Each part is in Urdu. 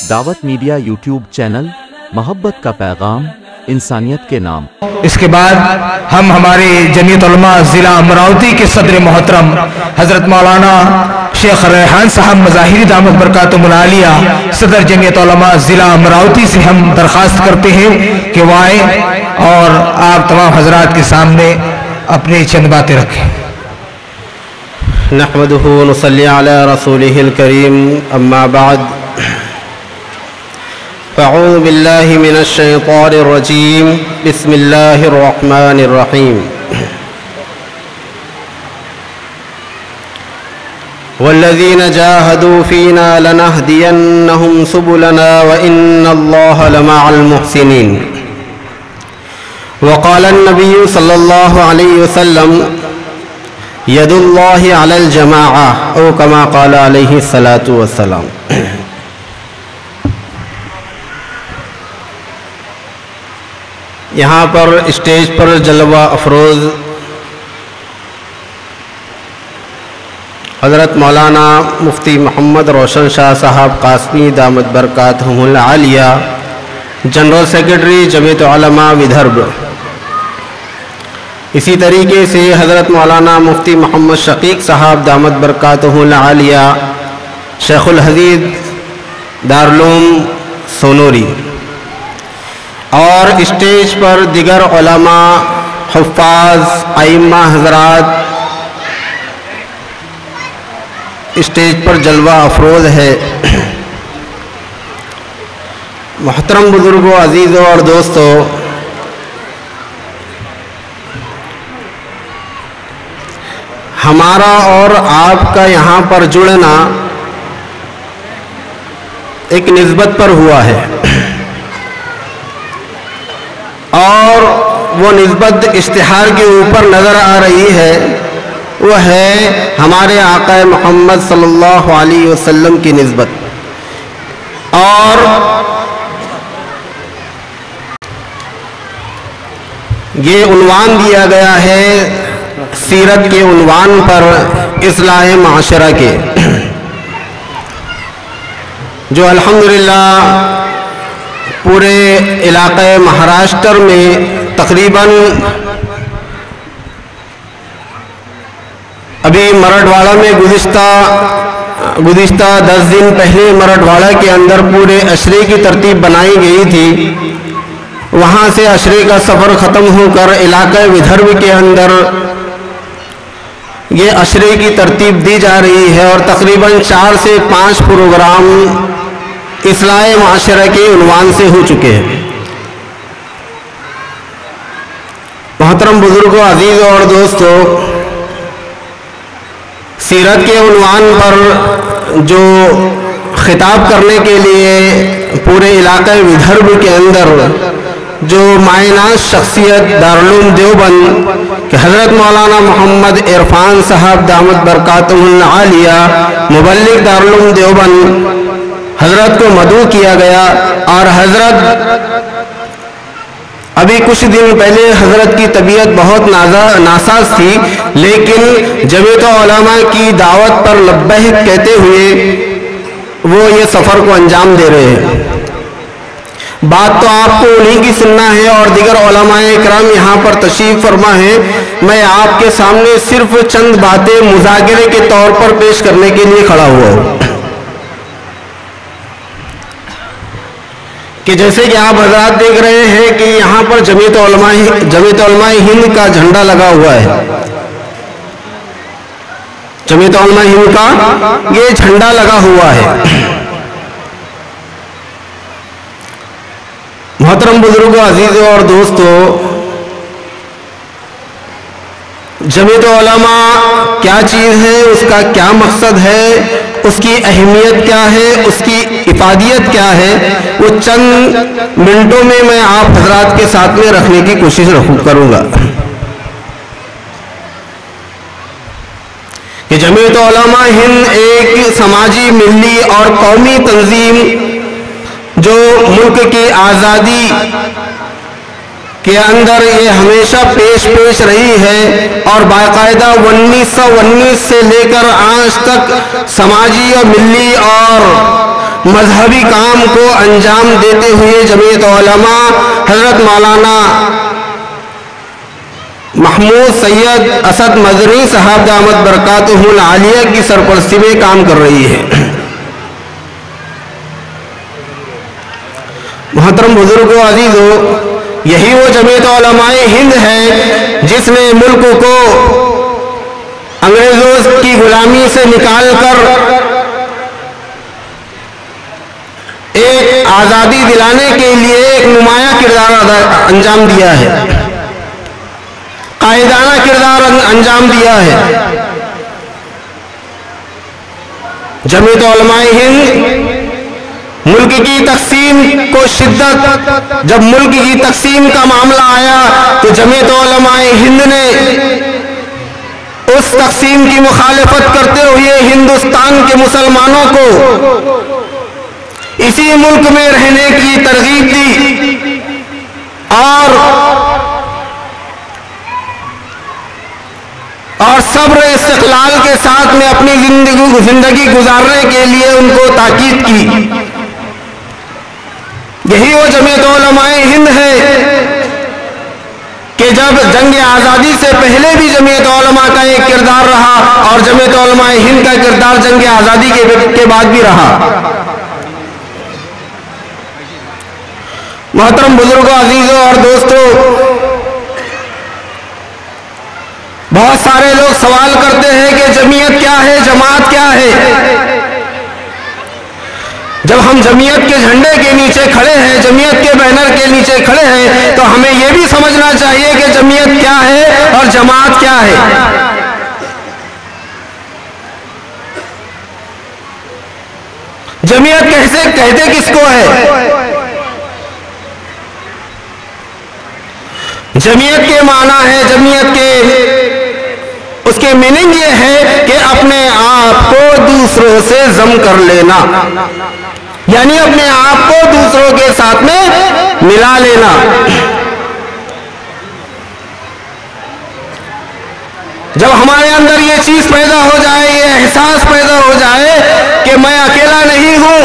دعوت میڈیا یوٹیوب چینل، محبت کا پیغام، انسانیت کے نام۔ اس کے بعد ہم ہمارے جمعیت علماء ضلع امراوتی کے صدر محترم حضرت مولانا شیخ ریحان صاحب مظاہری دامت برکاتہم العالیہ صدر جمعیت علماء ضلع امراوتی سے ہم درخواست کرتے ہیں کہ وہ آئیں اور آپ تمام حضرات کے سامنے اپنی چند باتیں رکھیں۔ نحمده ونصلي على رسوله الكريم اما بعد فاعوذ بالله من الشيطان الرجيم بسم الله الرحمن الرحيم والذين جاهدوا فينا لنهدينهم سبلنا وإن الله لمع المحسنين وقال النبي صلى الله عليه وسلم ید اللہ علی الجماعہ او کما قال علیہ الصلاۃ والسلام۔ یہاں پر اسٹیج پر جلوہ افروز حضرت مولانا مفتی محمد روشن شاہ صاحب قاسمی دامت برکاتہم العالیہ، جنرل سیکرٹری جمعیت علماء ودربھ، اسی طریقے سے حضرت مولانا مفتی محمد شقیق صاحب دامت برکاتہم العالیہ شیخ الحدیث دارالعلوم سونوری، اور اسٹیج پر دیگر علماء، حفاظ، ائمہ حضرات اسٹیج پر جلوہ افروز ہے۔ محترم بزرگوں، عزیزوں اور دوستوں، ہمارا اور آپ کا یہاں پر جڑنا ایک نسبت پر ہوا ہے، اور وہ نسبت اشتہار کے اوپر نظر آ رہی ہے، وہ ہے ہمارے آقا محمد صلی اللہ علیہ وسلم کی نسبت۔ اور یہ عنوان دیا گیا ہے سیرت کے عنوان پر اصلاح معاشرہ کے، جو الحمدللہ پورے علاقہ مہاراشٹر میں تقریباً ابھی مرٹھواڑہ میں گزشتہ 10 دن پہلے مرٹھواڑہ کے اندر پورے عشرے کی ترتیب بنائی گئی تھی، وہاں سے عشرے کا سفر ختم ہو کر علاقہ ودربھ کے اندر یہ عشرے کی ترتیب دی جا رہی ہے، اور تقریباً 4 سے 5 پروگرام اصلاح معاشرہ کے عنوان سے ہو چکے ہیں۔ محترم بزرگوں، عزیزوں اور دوستوں، سیرت کے عنوان پر جو خطاب کرنے کے لیے پورے علاقہ ودربھ کے اندر جو معنوس شخصیت دارالعلوم دیوبند کہ حضرت مولانا محمد عرفان صاحب دامت برکاتہم العالیہ مبلغ دارالعلوم دیوبند، حضرت کو مدعو کیا گیا، اور حضرت ابھی کچھ دن پہلے حضرت کی طبیعت بہت ناساز تھی، لیکن جمعیت علماء کی دعوت پر لبیک کہتے ہوئے وہ یہ سفر کو انجام دے رہے ہیں۔ بات تو آپ کو انہی کی سننا ہے، اور دیگر علماء اکرام یہاں پر تشریف فرما ہے۔ میں آپ کے سامنے صرف چند باتیں مذاکرے کے طور پر پیش کرنے کے لیے کھڑا ہوا ہوں، کہ جیسے کہ آپ حضرات دیکھ رہے ہیں کہ یہاں پر جمعیت علماء ہند کا جھنڈا لگا ہوا ہے۔ جمعیت علماء ہند کا یہ جھنڈا لگا ہوا ہے۔ محترم بزرگوں، عزیزوں اور دوستوں، جمعیت علماء کیا چیز ہے، اس کا کیا مقصد ہے، اس کی اہمیت کیا ہے، اس کی افادیت کیا ہے، وہ چند منٹوں میں آپ حضرات کے ساتھ میں رکھنے کی کوشش کروں گا۔ کہ جمعیت علماء ہند ایک سماجی، ملی اور قومی تنظیم جو ملک کی آزادی کے اندر یہ ہمیشہ پیش رہی ہے، اور باقاعدہ 1919 سے لے کر آج تک سماجی اور ملی اور مذہبی کام کو انجام دیتے ہوئے جمعیت علماء حضرت مولانا محمود سید اسد مدنی صاحب دامت برکاتہ العالیہ کی سرپرستی میں کام کر رہی ہے۔ محترم بزرگوں، عزیزوں، یہی وہ جمعیت علماء ہند ہے جس نے ملک کو انگریزوں کی غلامی سے نکال کر ایک آزادی دلانے کے لیے ایک نمایاں کردار انجام دیا ہے، قائدانہ کردار انجام دیا ہے۔ جمعیت علماء ہند ملک کی تقسیم کو جب ملک کی تقسیم کا معاملہ آیا تو جمعیت علماء ہند نے اس تقسیم کی مخالفت کرتے ہوئے ہندوستان کے مسلمانوں کو اسی ملک میں رہنے کی ترغیب دی اور صبر استقلال کے ساتھ میں اپنی زندگی گزارنے کے لیے ان کو تاکید کی۔ یہی وہ جمعیت علماء ہند ہے کہ جب جنگ آزادی سے پہلے بھی جمعیت علماء کا ایک کردار رہا اور جمعیت علماء ہند کا کردار جنگ آزادی کے بعد بھی رہا۔ محترم بزرگوں، عزیزوں اور دوستوں، بہت سارے لوگ سوال کرتے ہیں کہ جمعیت کیا ہے، جماعت کیا ہے؟ جب ہم جمعیت کے جھنڈے کے نیچے کھڑے ہیں، جمعیت کے بینر کے نیچے کھڑے ہیں، تو ہمیں یہ بھی سمجھنا چاہیے کہ جمعیت کیا ہے اور جماعت کیا ہے۔ جمعیت کہتے کس کو ہے؟ جمعیت کے معنی ہے، اس کے میننگ یہ ہے کہ اپنے آپ کو دوسروں سے ضم کر لینا، یعنی اپنے آپ کو دوسروں کے ساتھ میں ملا لینا۔ جب ہمارے اندر یہ چیز پیدا ہو جائے، یہ احساس پیدا ہو جائے کہ میں اکیلا نہیں ہوں،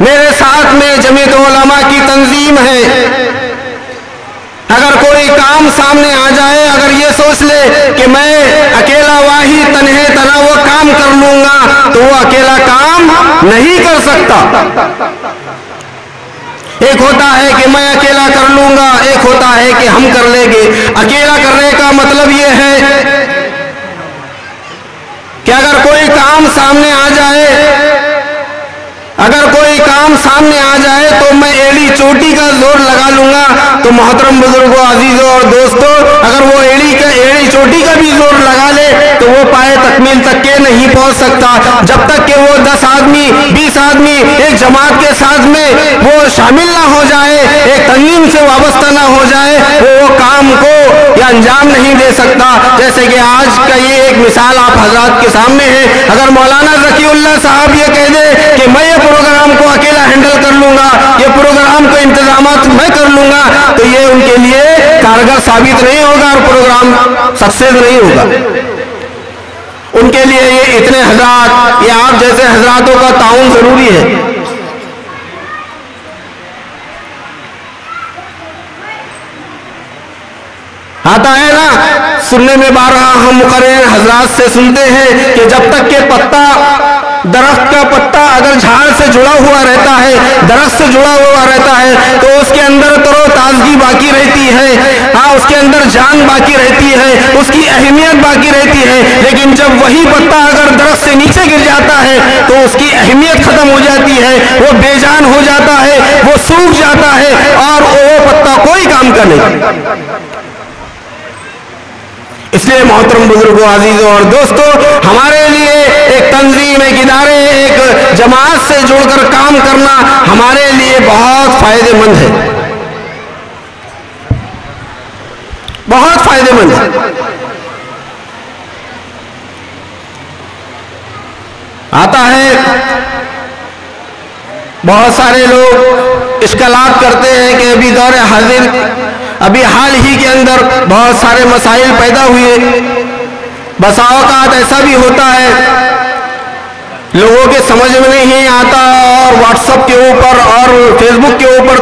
میرے ساتھ میں جمعیت علماء کی تنظیم ہے، اگر کوئی کام سامنے آ جائے، اگر یہ سوچ لے کہ میں اکیلا واہی تنہے تنہا وہ کام کر لوں گا، تو وہ اکیلا کام نہیں کر سکتا۔ ایک ہوتا ہے کہ میں اکیلا کر لوں گا، ایک ہوتا ہے کہ ہم کر لیں گے۔ اکیلا کرنے کا مطلب یہ ہے کہ اگر کوئی کام سامنے آ جائے تو میں ایڑی چوٹی کا زور لگا لوں گا، تو محترم بزرگوں، عزیزوں اور دوستوں، اگر وہ ایڑی چوٹی کا بھی زور لگا لے تو وہ پائے تکمیل تک کے نہیں پہنچ سکتا، جب تک کہ وہ 10 آدمی 20 آدمی ایک جماعت کے ساتھ میں وہ شامل نہ ہو جائے، ایک تنظیم سے وابستہ نہ ہو جائے، وہ کام کو یا انجام نہیں دے سکتا۔ جیسے کہ آج کا یہ ایک مثال آپ حضرات کے سامنے ہے، اگر مولانا ذکی اللہ صاحب یہ کہہ دے کہ میں یہ پروگرام کو اکیلا ہینڈل کر لوں گا، یہ پروگرام کو انتظامات میں کر لوں گا، تو یہ ان کے لیے کارگر ثابت نہیں ہوگا اور پروگرام سکسیس نہیں ہوگا۔ ان کے لیے یہ اتنے حضرات، یہ آپ جیسے حضراتوں کا تعاون ضروری ہے۔ آتا ہے نا سننے میں بارہا، ہم مقرر حضرات سے سنتے ہیں کہ جب تک کہ پتا، درخت کا پتا اگر جھاڑ سے جڑا ہوا رہتا ہے، درخت سے جڑا ہوا رہتا ہے، تو اس کے اندر ترو تازگی باقی رہتی ہے، اس کے اندر جان باقی رہتی ہے، اس کی اہمیت باقی رہتی ہے۔ لیکن جب وہی پتا اگر درخت سے نیچے گر جاتا ہے تو اس کی اہمیت ختم ہو جاتی ہے، وہ بے جان ہو جاتا ہے، وہ سوکھ جاتا ہے اور وہ پتا کوئی کام کا نہیں۔ اس لیے محترم بزرگوں، عزیزوں اور دوستوں، ہمارے لیے ایک تنظیم، ایک ادارے، ایک جماعت سے جڑ کر کام کرنا ہمارے لیے بہت فائدہ مند ہے، بہت فائدہ مند ہے۔ آتا ہے بہت سارے لوگ اشکالات کرتے ہیں کہ ابھی دور حاضر، ابھی حال ہی کے اندر بہت سارے مسائل پیدا ہوئے۔ بسا اوقات ایسا بھی ہوتا ہے لوگوں کے سمجھ میں نہیں آتا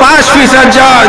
5%